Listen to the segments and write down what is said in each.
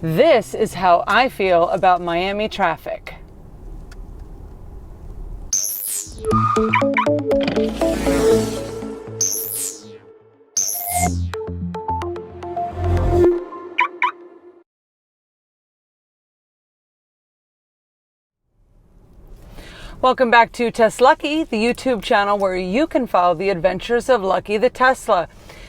This is how I feel about Miami traffic. Welcome back to TesLUCKY, the YouTube channel where you can follow the adventures of Lucky the Tesla.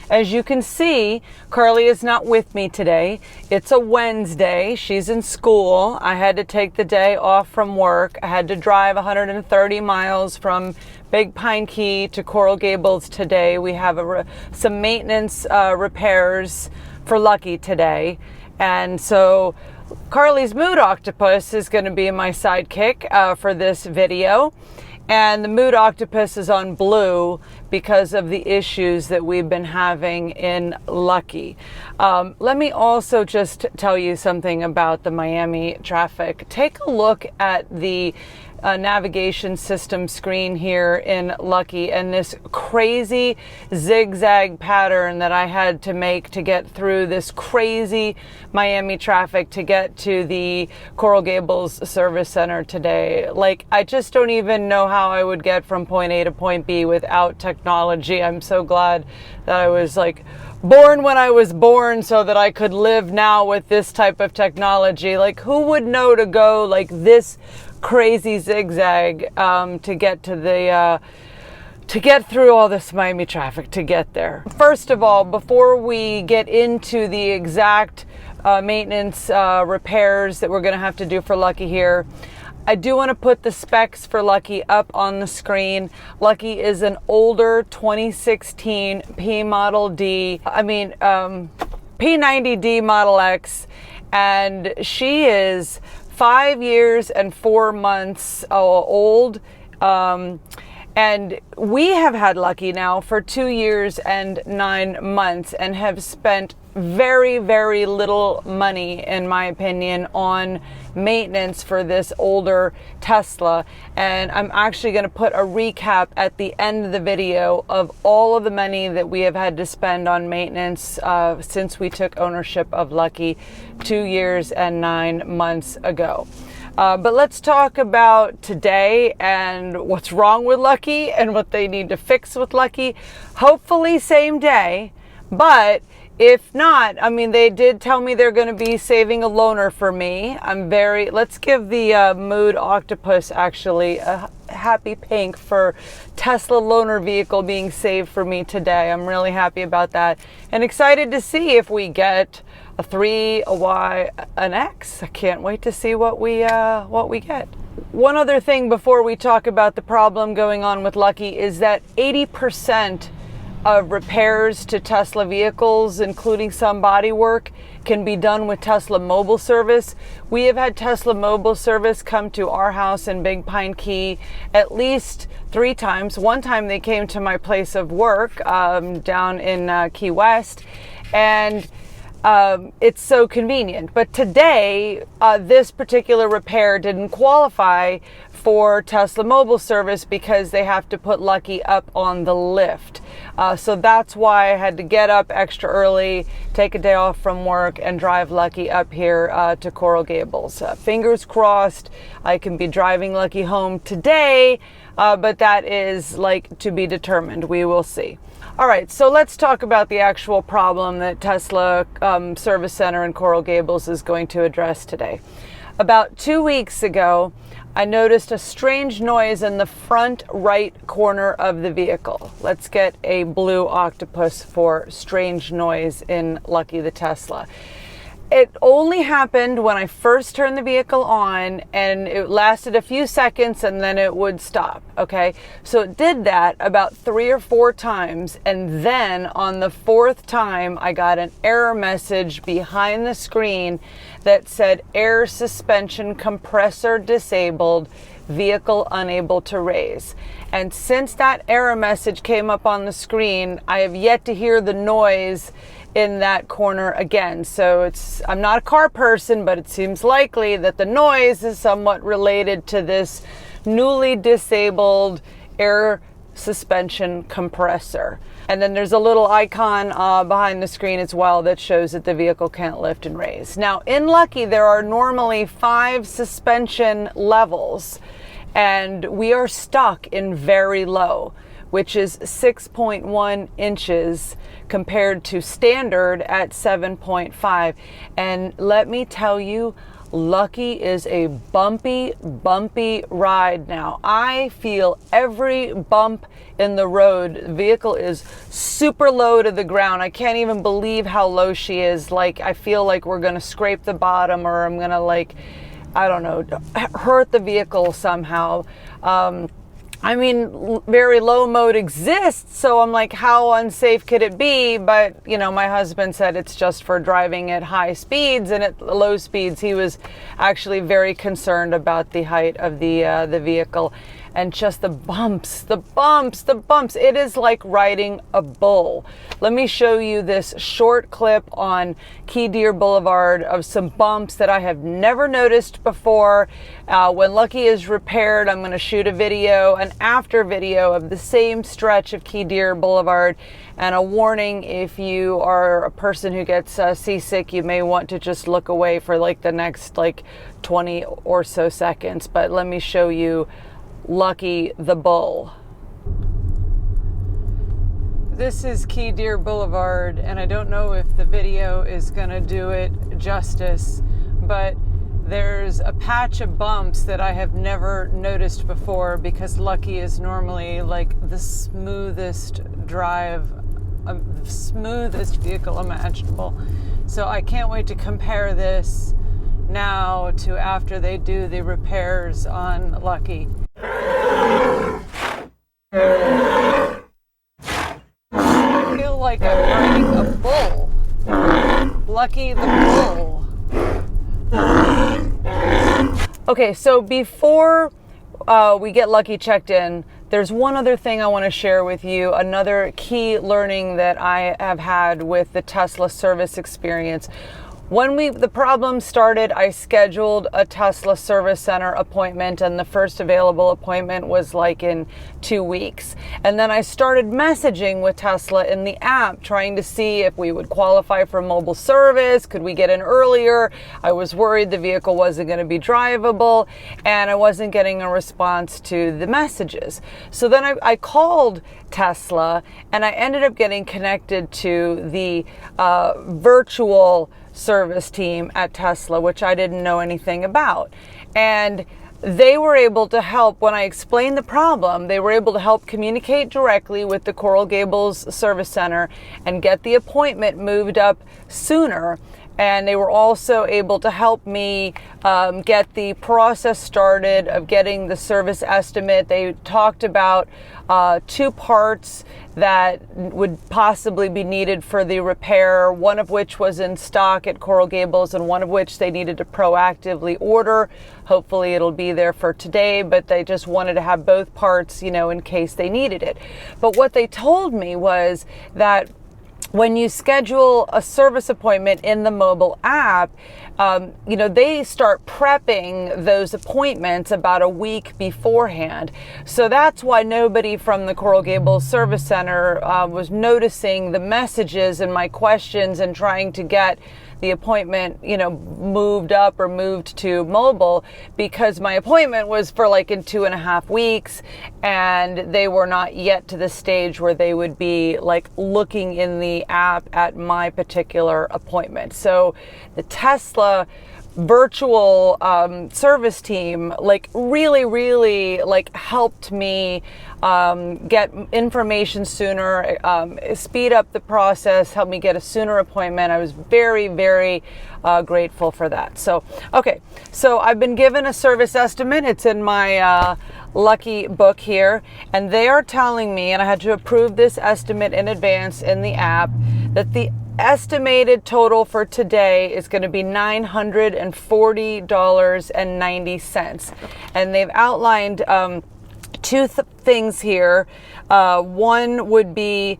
As you can see, Carly is not with me today. It's a Wednesday. She's in school. I had to take the day off from work. I had to drive 130 miles from Big Pine Key to Coral Gables today. We have some maintenance repairs for Lucky today. And so Carly's mood octopus is going to be my sidekick for this video. And the mood octopus is on blue because of the issues that we've been having in Lucky. Let me also just tell you something about the Miami traffic. Take a look at the navigation system screen here in Lucky and this crazy zigzag pattern that I had to make to get through this crazy Miami traffic to get to the Coral Gables service center today. Like, I just don't even know how I would get from point A to point B without technology. I'm so glad that I was born when I was born so that I could live now with this type of technology. Like, who would know to go like this crazy zigzag to get to the to get through all this Miami traffic to get there. First of all, before we get into the exact maintenance repairs that we're going to have to do for Lucky here, I do want to put the specs for Lucky up on the screen. Lucky is an older 2016 P90D Model X, and she is 5 years and 4 months old. And we have had Lucky now for 2 years and 9 months and have spent very, very little money, in my opinion, on maintenance for this older Tesla. And I'm actually going to put a recap at the end of the video of all of the money that we have had to spend on maintenance since we took ownership of Lucky 2 years and 9 months ago. But let's talk about today and what's wrong with Lucky and what they need to fix with Lucky. Hopefully same day, but if not, they did tell me they're going to be saving a loaner for me. Let's give the mood octopus actually a happy pink for Tesla loaner vehicle being saved for me today. I'm really happy about that and excited to see if we get a 3, a Y, an X. I can't wait to see what we get. One other thing before we talk about the problem going on with Lucky is that 80% of repairs to Tesla vehicles, including some body work, can be done with Tesla Mobile Service. We have had Tesla Mobile Service come to our house in Big Pine Key at least 3 times. One time they came to my place of work down in Key West, and it's so convenient. But today, this particular repair didn't qualify for Tesla Mobile Service because they have to put Lucky up on the lift. So that's why I had to get up extra early, take a day off from work, and drive Lucky up here to Coral Gables. Fingers crossed I can be driving Lucky home today, but that is to be determined. We will see. All right, so let's talk about the actual problem that Tesla Service Center in Coral Gables is going to address today. About 2 weeks ago, I noticed a strange noise in the front right corner of the vehicle. Let's get a blue octopus for strange noise in Lucky the Tesla. It only happened when I first turned the vehicle on, and it lasted a few seconds and then it would stop. Okay, so it did that about 3 or 4 times, and then on the 4th time I got an error message behind the screen that said air suspension compressor disabled, vehicle unable to raise. And since that error message came up on the screen, I have yet to hear the noise in that corner again. So I'm not a car person, but it seems likely that the noise is somewhat related to this newly disabled air suspension compressor. And then there's a little icon behind the screen as well that shows that the vehicle can't lift and raise. Now in Lucky, there are normally 5 suspension levels, and we are stuck in very low, which is 6.1 inches compared to standard at 7.5. And let me tell you, Lucky is a bumpy ride now. I feel every bump in the road. The vehicle is super low to the ground. I can't even believe how low she is. Like, I feel like we're gonna scrape the bottom, or I'm gonna, like, I don't know, hurt the vehicle somehow. I mean, very low mode exists, so I'm like, how unsafe could it be? But, you know, my husband said it's just for driving at high speeds, and at low speeds, he was actually very concerned about the height of the vehicle. And just the bumps. It is like riding a bull. Let me show you this short clip on Key Deer Boulevard of some bumps that I have never noticed before. When Lucky is repaired, I'm going to shoot a video, an after video of the same stretch of Key Deer Boulevard. And a warning, if you are a person who gets seasick, you may want to just look away for like the next 20 or so seconds. But let me show you Lucky the bull. This is Key Deer Boulevard, and I don't know if the video is gonna do it justice, but there's a patch of bumps that I have never noticed before, because Lucky is normally like the smoothest smoothest vehicle imaginable. So I can't wait to compare this now to after they do the repairs on Lucky. I feel like I'm riding a bull. Lucky the bull. Okay, so before we get Lucky checked in, there's one other thing I want to share with you, another key learning that I have had with the Tesla service experience. When the problem started, I scheduled a Tesla service center appointment, and the first available appointment was like in 2 weeks. And then I started messaging with Tesla in the app, trying to see if we would qualify for mobile service. Could we get in earlier? I was worried the vehicle wasn't going to be drivable, and I wasn't getting a response to the messages. So then I called Tesla, and I ended up getting connected to the virtual service team at Tesla, which I didn't know anything about. And they were able to help when I explained the problem. They were able to help communicate directly with the Coral Gables service center and get the appointment moved up sooner. And they were also able to help me get the process started of getting the service estimate. They talked about 2 parts that would possibly be needed for the repair, one of which was in stock at Coral Gables and one of which they needed to proactively order. Hopefully it'll be there for today, but they just wanted to have both parts, you know, in case they needed it. But what they told me was that when you schedule a service appointment in the mobile app, you know, they start prepping those appointments about a week beforehand. So that's why nobody from the Coral Gables Service Center was noticing the messages and my questions and trying to get the appointment, you know, moved up or moved to mobile, because my appointment was for like in 2.5 weeks, and they were not yet to the stage where they would be like looking in the app at my particular appointment. So the Tesla virtual service team like really like helped me get information sooner, speed up the process, help me get a sooner appointment. I was very grateful for that. So okay, so I've been given a service estimate. It's in my Lucky book here, and they are telling me, and I had to approve this estimate in advance in the app, that the estimated total for today is going to be $940.90. And they've outlined 2 things here. One would be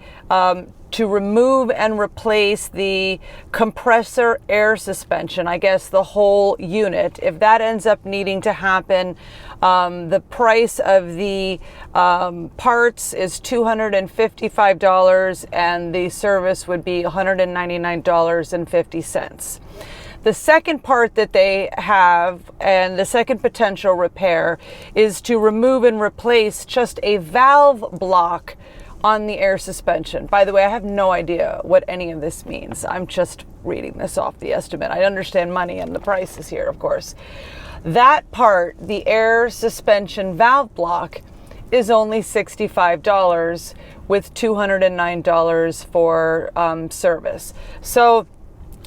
to remove and replace the compressor air suspension, I guess the whole unit. If that ends up needing to happen, the price of the parts is $255 and the service would be $199.50. The second part that they have, and the second potential repair, is to remove and replace just a valve block on the air suspension. By the way, I have no idea what any of this means. I'm just reading this off the estimate. I understand money and the prices here, of course. That part, the air suspension valve block, is only $65 with $209 for service. So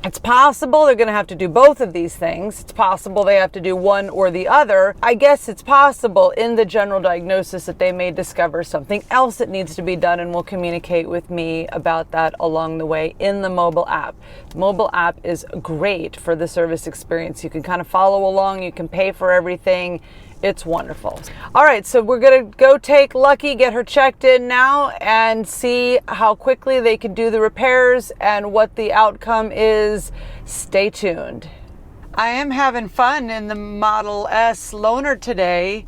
it's possible they're going to have to do both of these things. It's possible they have to do one or the other. I guess it's possible in the general diagnosis that they may discover something else that needs to be done, and will communicate with me about that along the way in the mobile app. The mobile app is great for the service experience. You can kind of follow along. You can pay for everything. It's wonderful. All right, so we're going to go take Lucky, get her checked in now, and see how quickly they can do the repairs and what the outcome is. Stay tuned. I am having fun in the Model S loaner today.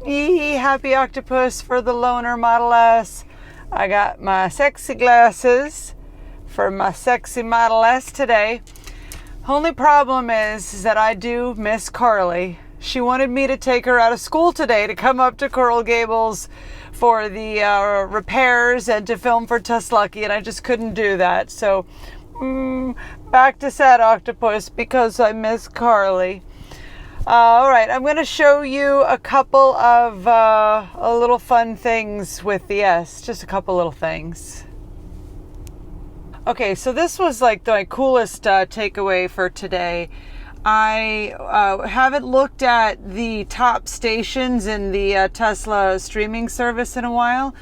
Happy octopus for the loaner Model S. I got my sexy glasses for my sexy Model S today. Only problem is that I do miss Carly. She wanted me to take her out of school today to come up to Coral Gables for the repairs and to film for TesLUCKY, and I just couldn't do that. So back to sad octopus because I miss Carly. All right, I'm going to show you a couple of little fun things with the S, just a couple little things. Okay, so this was like my coolest takeaway for today. I haven't looked at the top stations in the Tesla streaming service in a while,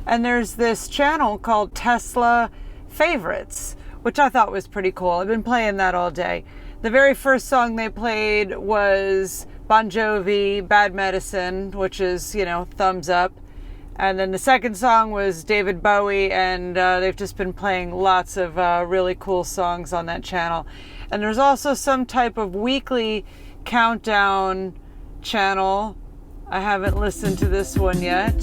and there's this channel called Tesla Favorites, which I thought was pretty cool. I've been playing that all day. The very first song they played was Bon Jovi, Bad Medicine, which is, you know, thumbs up. And then the second song was David Bowie, and they've just been playing lots of really cool songs on that channel. And there's also some type of weekly countdown channel. I haven't listened to this one yet.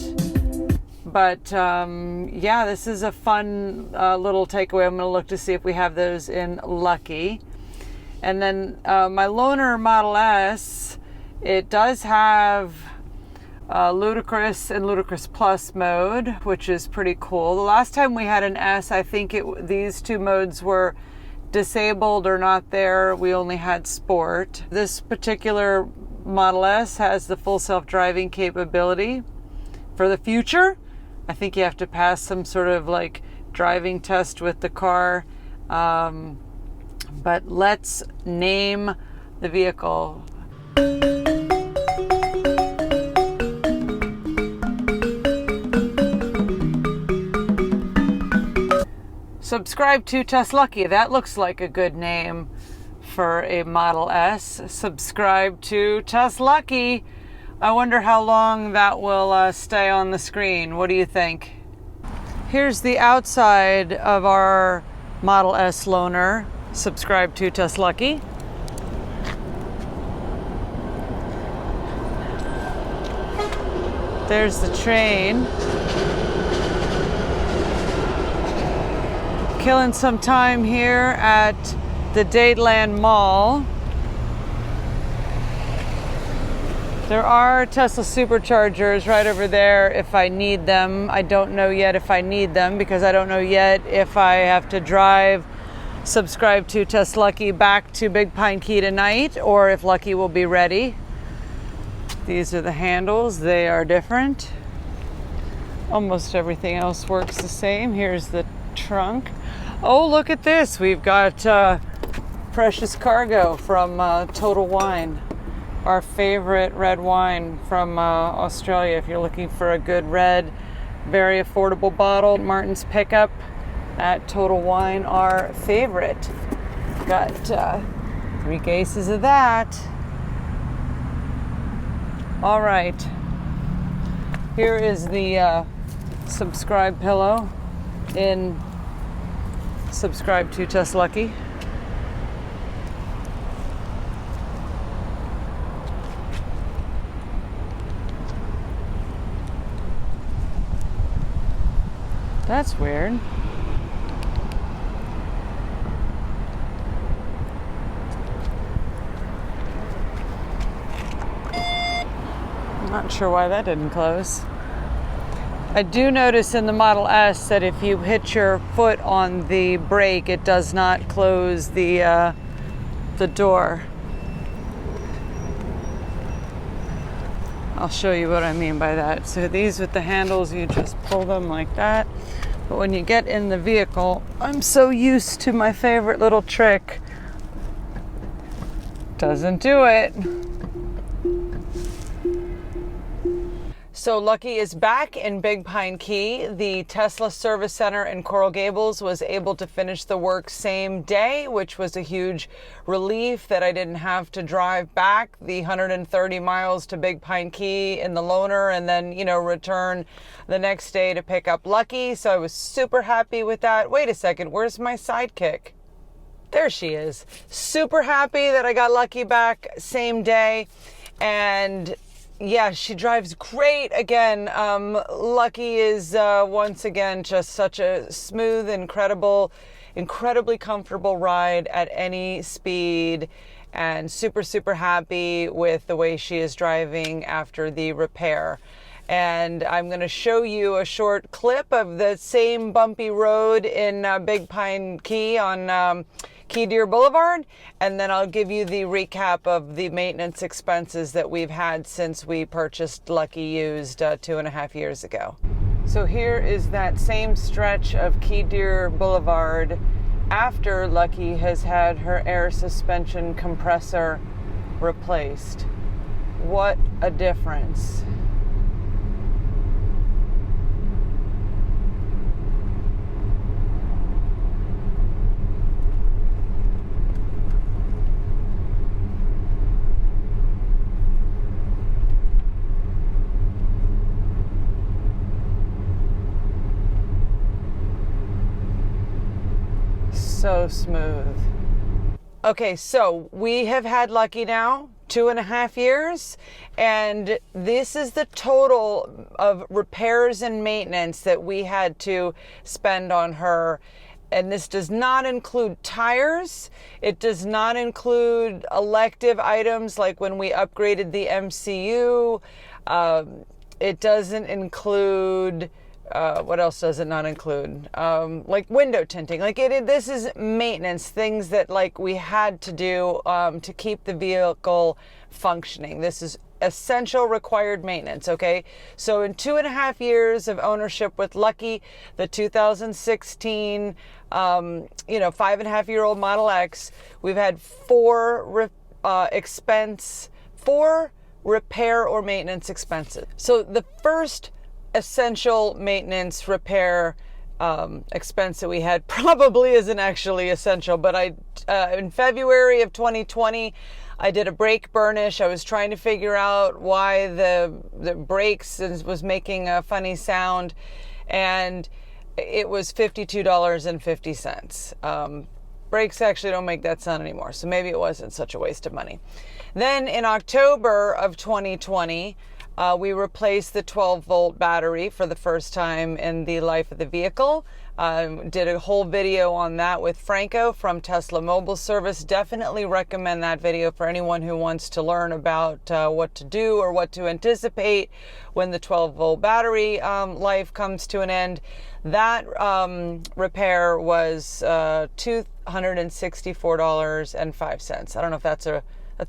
But yeah, this is a fun little takeaway. I'm going to look to see if we have those in Lucky. And then my loaner Model S, it does have Ludicrous and Ludicrous Plus mode, which is pretty cool. The last time we had an S, I think these two modes were disabled or not there. We only had Sport. This particular Model S has the full self-driving capability. For the future, I think you have to pass some sort of like driving test with the car. But let's name the vehicle. Subscribe to TesLUCKY. That looks like a good name for a Model S. Subscribe to TesLUCKY. I wonder how long that will stay on the screen. What do you think? Here's the outside of our Model S loaner. Subscribe to TesLUCKY. There's the train. Killing some time here at the Dateland Mall. There are Tesla superchargers right over there if I need them. I don't know yet if I need them because I don't know yet if I have to drive Subscribe to TesLUCKY back to Big Pine Key tonight or if Lucky will be ready. These are the handles. They are different. Almost everything else works the same. Here's the trunk. Oh, look at this. We've got Precious Cargo from Total Wine. Our favorite red wine from Australia. If you're looking for a good red, very affordable bottle, Martin's Pickup at Total Wine, our favorite. Got 3 cases of that. All right. Here is the Subscribe pillow in subscribe to TesLUCKY. That's weird. I'm not sure why that didn't close. I do notice in the Model S that if you hit your foot on the brake, it does not close the door. I'll show you what I mean by that. So these with the handles, you just pull them like that. But when you get in the vehicle, I'm so used to my favorite little trick. Doesn't do it. So Lucky is back in Big Pine Key. The Tesla Service Center in Coral Gables was able to finish the work same day, which was a huge relief that I didn't have to drive back the 130 miles to Big Pine Key in the loaner and then, return the next day to pick up Lucky. So I was super happy with that. Wait a second, where's my sidekick? There she is. Super happy that I got Lucky back same day. And yeah, she drives great again. Lucky is once again just such a smooth, incredibly comfortable ride at any speed, and super, super happy with the way she is driving after the repair. And I'm going to show you a short clip of the same bumpy road in Big Pine Key on Key Deer Boulevard, and then I'll give you the recap of the maintenance expenses that we've had since we purchased Lucky used 2.5 years ago. So here is that same stretch of Key Deer Boulevard after Lucky has had her air suspension compressor replaced. What a difference. So smooth. Okay, so we have had Lucky now 2.5 years, and this is the total of repairs and maintenance that we had to spend on her. And this does not include tires. It does not include elective items like when we upgraded the MCU. It doesn't include what else does it not include? Like window tinting. This is maintenance, things that we had to do to keep the vehicle functioning. This is essential required maintenance, okay? So in 2.5 years of ownership with Lucky, the 2016, 5.5-year-old Model X, we've had four repair or maintenance expenses. So the first essential maintenance repair expense that we had probably isn't actually essential, but in February of 2020, I did a brake burnish. I was trying to figure out why the brakes was making a funny sound, and it was $52.50. Brakes actually don't make that sound anymore, so maybe it wasn't such a waste of money. Then in October of 2020, we replaced the 12-volt battery for the first time in the life of the vehicle. Did a whole video on that with Franco from Tesla Mobile Service. Definitely recommend that video for anyone who wants to learn about what to do or what to anticipate when the 12-volt battery life comes to an end. That repair was $264.05. I don't know if that's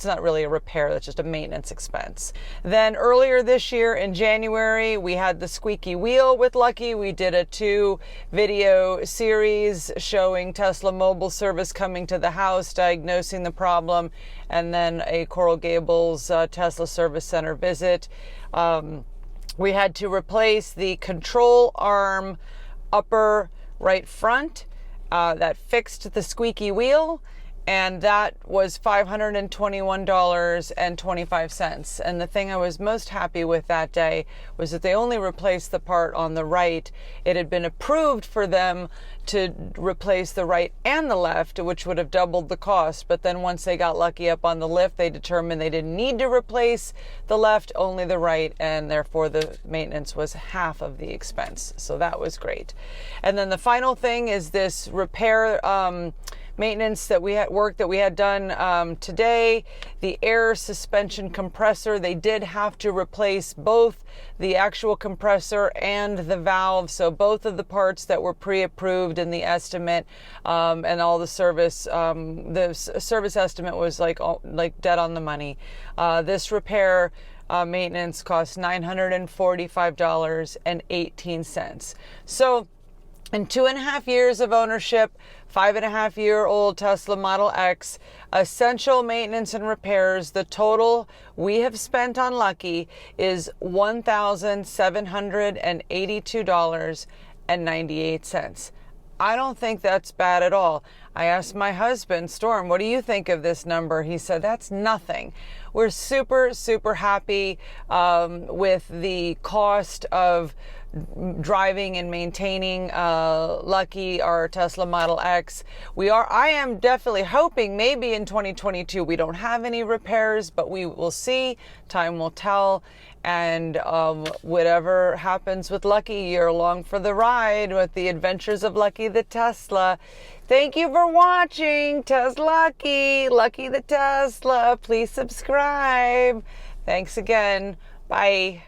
not really a repair, that's just a maintenance expense. Then earlier this year in January, we had the squeaky wheel with Lucky. We did a 2-video series showing Tesla Mobile Service coming to the house, diagnosing the problem, and then a Coral Gables Tesla Service Center visit. We had to replace the control arm upper right front that fixed the squeaky wheel. and that was $521.25. And the thing I was most happy with that day was that they only replaced the part on the right. It had been approved for them to replace the right and the left, which would have doubled the cost. But then once they got lucky up on the lift, they determined they didn't need to replace the left, only the right, and therefore the maintenance was half of the expense. So that was great. And then the final thing is this repair maintenance that we had work that we had done today. The air suspension compressor, they did have to replace both the actual compressor and the valve. So both of the parts that were pre-approved in the estimate, and all the service estimate was like dead on the money. This repair maintenance cost $945.18. So in 2.5 years of ownership, 5.5-year-old Tesla Model X, essential maintenance and repairs, the total we have spent on Lucky is $1,782.98. I don't think that's bad at all. I asked my husband, Storm, what do you think of this number? He said, that's nothing. We're super, super happy with the cost of driving and maintaining Lucky, our Tesla Model X. I am definitely hoping maybe in 2022 we don't have any repairs, but we will see. Time will tell. And whatever happens with Lucky, you're along for the ride with the adventures of Lucky the Tesla. Thank you for watching TesLUCKY, Lucky the Tesla. Please subscribe. Thanks again. Bye.